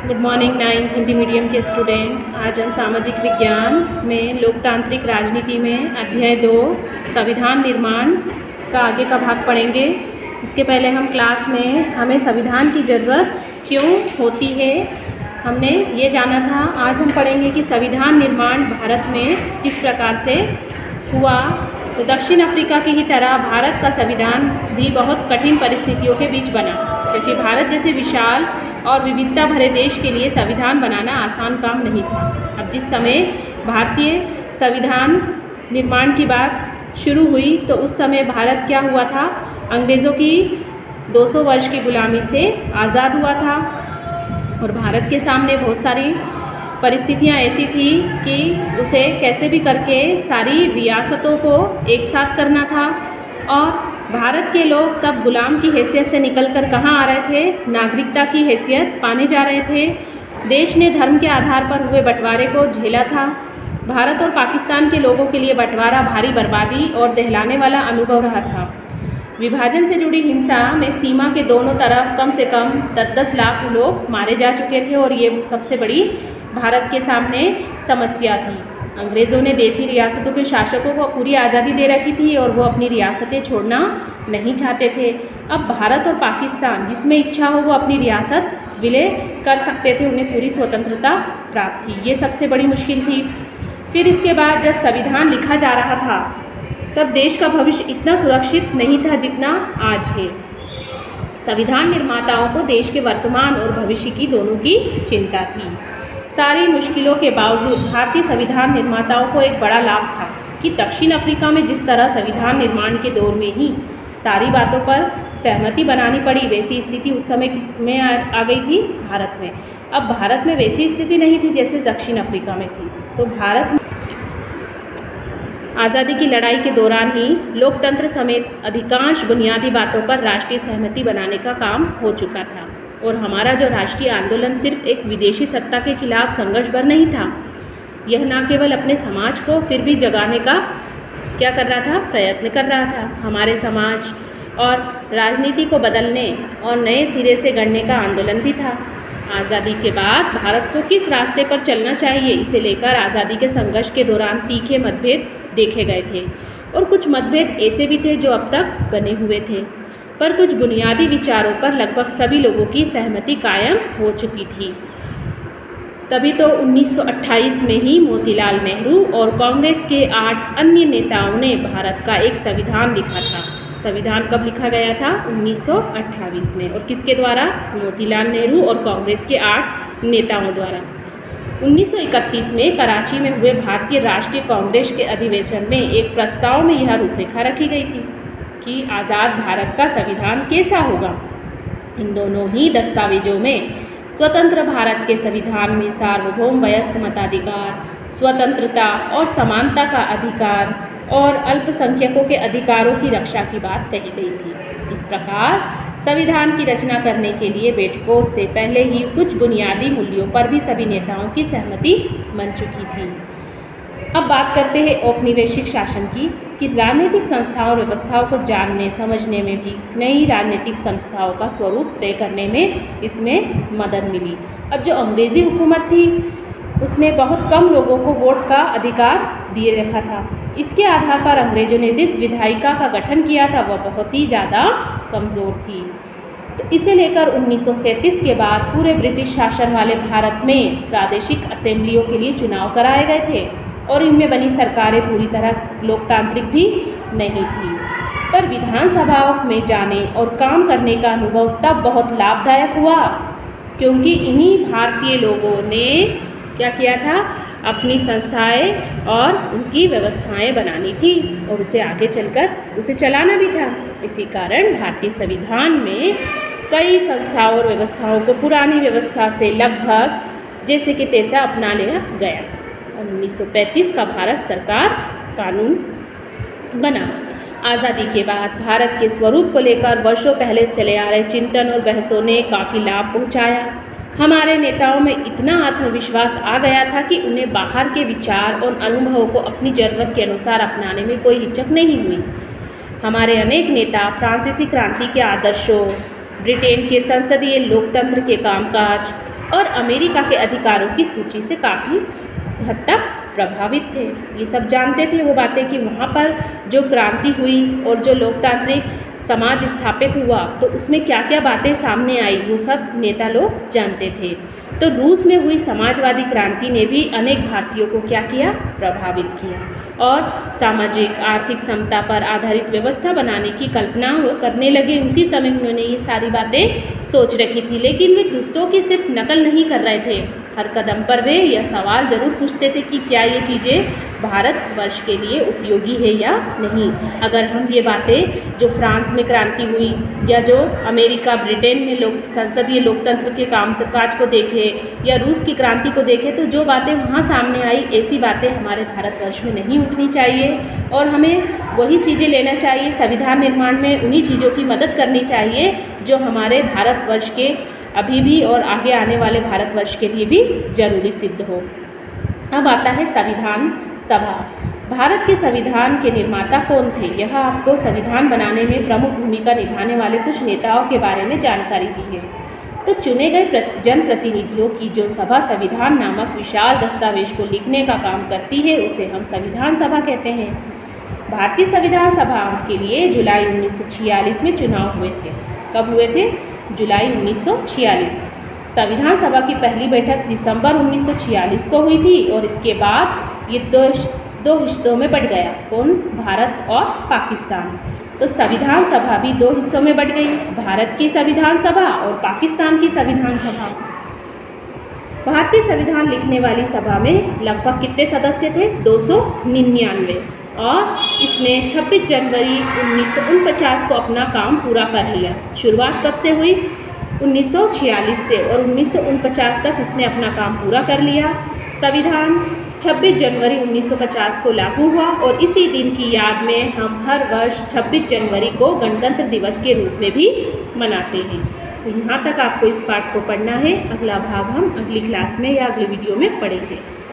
Good morning ninth Hindi medium के student. आज हम सामाजिक विज्ञान में लोकतांत्रिक राजनीति में अध्याय 2 संविधान निर्माण का आगे का भाग पढ़ेंगे। इसके पहले हम क्लास में हमें संविधान की ज़रूरत क्यों होती है हमने ये जाना था। आज हम पढ़ेंगे कि संविधान निर्माण भारत में किस प्रकार से हुआ। तो दक्षिण अफ्रीका की ही तरह भारत का संविधान भी बहुत कठिन परिस्थितियों के बीच बना, क्योंकि भारत जैसे विशाल और विविधता भरे देश के लिए संविधान बनाना आसान काम नहीं था। अब जिस समय भारतीय संविधान निर्माण की बात शुरू हुई तो उस समय भारत क्या हुआ था, अंग्रेज़ों की 200 वर्ष की गुलामी से आज़ाद हुआ था और भारत के सामने बहुत सारी परिस्थितियाँ ऐसी थी कि उसे कैसे भी करके सारी रियासतों को एक साथ करना था। और भारत के लोग तब गुलाम की हैसियत से निकलकर कहाँ आ रहे थे, नागरिकता की हैसियत पाने जा रहे थे। देश ने धर्म के आधार पर हुए बंटवारे को झेला था। भारत और पाकिस्तान के लोगों के लिए बंटवारा भारी बर्बादी और दहलाने वाला अनुभव रहा था। विभाजन से जुड़ी हिंसा में सीमा के दोनों तरफ कम से कम 10-10 लाख लोग मारे जा चुके थे और ये सबसे बड़ी भारत के सामने समस्या थी। अंग्रेज़ों ने देसी रियासतों के शासकों को पूरी आज़ादी दे रखी थी और वो अपनी रियासतें छोड़ना नहीं चाहते थे। अब भारत और पाकिस्तान जिसमें इच्छा हो वो अपनी रियासत विलय कर सकते थे, उन्हें पूरी स्वतंत्रता प्राप्त थी। ये सबसे बड़ी मुश्किल थी। फिर इसके बाद जब संविधान लिखा जा रहा था तब देश का भविष्य इतना सुरक्षित नहीं था जितना आज है। संविधान निर्माताओं को देश के वर्तमान और भविष्य की दोनों की चिंता थी। सारी मुश्किलों के बावजूद भारतीय संविधान निर्माताओं को एक बड़ा लाभ था कि दक्षिण अफ्रीका में जिस तरह संविधान निर्माण के दौर में ही सारी बातों पर सहमति बनानी पड़ी, वैसी स्थिति उस समय किस में आ गई थी, भारत में। अब भारत में वैसी स्थिति नहीं थी जैसे दक्षिण अफ्रीका में थी। तो भारत आज़ादी की लड़ाई के दौरान ही लोकतंत्र समेत अधिकांश बुनियादी बातों पर राष्ट्रीय सहमति बनाने का काम हो चुका था। और हमारा जो राष्ट्रीय आंदोलन सिर्फ एक विदेशी सत्ता के खिलाफ संघर्ष भर नहीं था, यह न केवल अपने समाज को फिर भी जगाने का क्या कर रहा था, प्रयत्न कर रहा था। हमारे समाज और राजनीति को बदलने और नए सिरे से गढ़ने का आंदोलन भी था। आज़ादी के बाद भारत को किस रास्ते पर चलना चाहिए, इसे लेकर आज़ादी के संघर्ष के दौरान तीखे मतभेद देखे गए थे और कुछ मतभेद ऐसे भी थे जो अब तक बने हुए थे, पर कुछ बुनियादी विचारों पर लगभग सभी लोगों की सहमति कायम हो चुकी थी। तभी तो 1928 में ही मोतीलाल नेहरू और कांग्रेस के 8 अन्य नेताओं ने भारत का एक संविधान लिखा था। संविधान कब लिखा गया था? 1928 में। और किसके द्वारा? मोतीलाल नेहरू और कांग्रेस के 8 नेताओं द्वारा। 1931 में कराची में हुए भारतीय राष्ट्रीय कांग्रेस के अधिवेशन में एक प्रस्ताव में यह रूपरेखा रखी गई थी कि आज़ाद भारत का संविधान कैसा होगा। इन दोनों ही दस्तावेजों में स्वतंत्र भारत के संविधान में सार्वभौम वयस्क मताधिकार, स्वतंत्रता और समानता का अधिकार और अल्पसंख्यकों के अधिकारों की रक्षा की बात कही गई थी। इस प्रकार संविधान की रचना करने के लिए बैठकों से पहले ही कुछ बुनियादी मूल्यों पर भी सभी नेताओं की सहमति बन चुकी थी। अब बात करते हैं औपनिवेशिक शासन की, कि राजनीतिक संस्थाओं और व्यवस्थाओं को जानने समझने में भी नई राजनीतिक संस्थाओं का स्वरूप तय करने में इसमें मदद मिली। अब जो अंग्रेज़ी हुकूमत थी उसने बहुत कम लोगों को वोट का अधिकार दिए रखा था। इसके आधार पर अंग्रेज़ों ने जिस विधायिका का गठन किया था वह बहुत ही ज़्यादा कमज़ोर थी। तो इसे लेकर 1937 के बाद पूरे ब्रिटिश शासन वाले भारत में प्रादेशिक असेंबलियों के लिए चुनाव कराए गए थे और इनमें बनी सरकारें पूरी तरह लोकतांत्रिक भी नहीं थी। पर विधानसभाओं में जाने और काम करने का अनुभव तब बहुत लाभदायक हुआ, क्योंकि इन्हीं भारतीय लोगों ने क्या किया था, अपनी संस्थाएं और उनकी व्यवस्थाएं बनानी थी और उसे आगे चलकर उसे चलाना भी था। इसी कारण भारतीय संविधान में कई संस्थाओं और व्यवस्थाओं को पुरानी व्यवस्था से लगभग जैसे कि तैसा अपना लिया गया। 1935 का भारत सरकार कानून बना। आज़ादी के बाद भारत के स्वरूप को लेकर वर्षों पहले चले आ रहे चिंतन और बहसों ने काफ़ी लाभ पहुंचाया। हमारे नेताओं में इतना आत्मविश्वास आ गया था कि उन्हें बाहर के विचार और अनुभवों को अपनी ज़रूरत के अनुसार अपनाने में कोई हिचक नहीं हुई। हमारे अनेक नेता फ्रांसीसी क्रांति के आदर्शों, ब्रिटेन के संसदीय लोकतंत्र के कामकाज और अमेरिका के अधिकारों की सूची से काफ़ी हद तक प्रभावित थे। ये सब जानते थे वो बातें कि वहाँ पर जो क्रांति हुई और जो लोकतांत्रिक समाज स्थापित हुआ तो उसमें क्या क्या बातें सामने आई वो सब नेता लोग जानते थे। तो रूस में हुई समाजवादी क्रांति ने भी अनेक भारतीयों को क्या किया, प्रभावित किया और सामाजिक आर्थिक समता पर आधारित व्यवस्था बनाने की कल्पना वो करने लगे। उसी समय उन्होंने ये सारी बातें सोच रखी थी, लेकिन वे दूसरों की सिर्फ नकल नहीं कर रहे थे। हर कदम पर वे यह सवाल जरूर पूछते थे कि क्या ये चीज़ें भारतवर्ष के लिए उपयोगी है या नहीं। अगर हम ये बातें जो फ्रांस में क्रांति हुई या जो अमेरिका ब्रिटेन में संसदीय लोकतंत्र के काज को देखें या रूस की क्रांति को देखें तो जो बातें वहाँ सामने आई ऐसी बातें हमारे भारतवर्ष में नहीं उठनी चाहिए और हमें वही चीज़ें लेना चाहिए। संविधान निर्माण में उन्हीं चीज़ों की मदद करनी चाहिए जो हमारे भारतवर्ष के अभी भी और आगे आने वाले भारतवर्ष के लिए भी जरूरी सिद्ध हो। अब आता है संविधान सभा। भारत के संविधान के निर्माता कौन थे? यह आपको संविधान बनाने में प्रमुख भूमिका निभाने वाले कुछ नेताओं के बारे में जानकारी दी है। तो चुने गए जनप्रतिनिधियों की जो सभा संविधान नामक विशाल दस्तावेज को लिखने का काम करती है उसे हम संविधान सभा कहते हैं। भारतीय संविधान सभा के लिए जुलाई 1946 में चुनाव हुए थे। कब हुए थे? जुलाई 1946। संविधान सभा की पहली बैठक दिसंबर 1946 को हुई थी और इसके बाद ये दो हिस्सों में बंट गया। कौन? भारत और पाकिस्तान। तो संविधान सभा भी दो हिस्सों में बंट गई, भारत की संविधान सभा और पाकिस्तान की संविधान सभा। भारतीय संविधान लिखने वाली सभा में लगभग कितने सदस्य थे? 299 और इसने 26 जनवरी 1949 को अपना काम पूरा कर लिया। शुरुआत कब से हुई? 1946 से और 1949 तक इसने अपना काम पूरा कर लिया। संविधान 26 जनवरी 1950 को लागू हुआ और इसी दिन की याद में हम हर वर्ष 26 जनवरी को गणतंत्र दिवस के रूप में भी मनाते हैं। तो यहाँ तक आपको इस पाठ को पढ़ना है। अगला भाग हम अगली क्लास में या अगले वीडियो में पढ़ेंगे।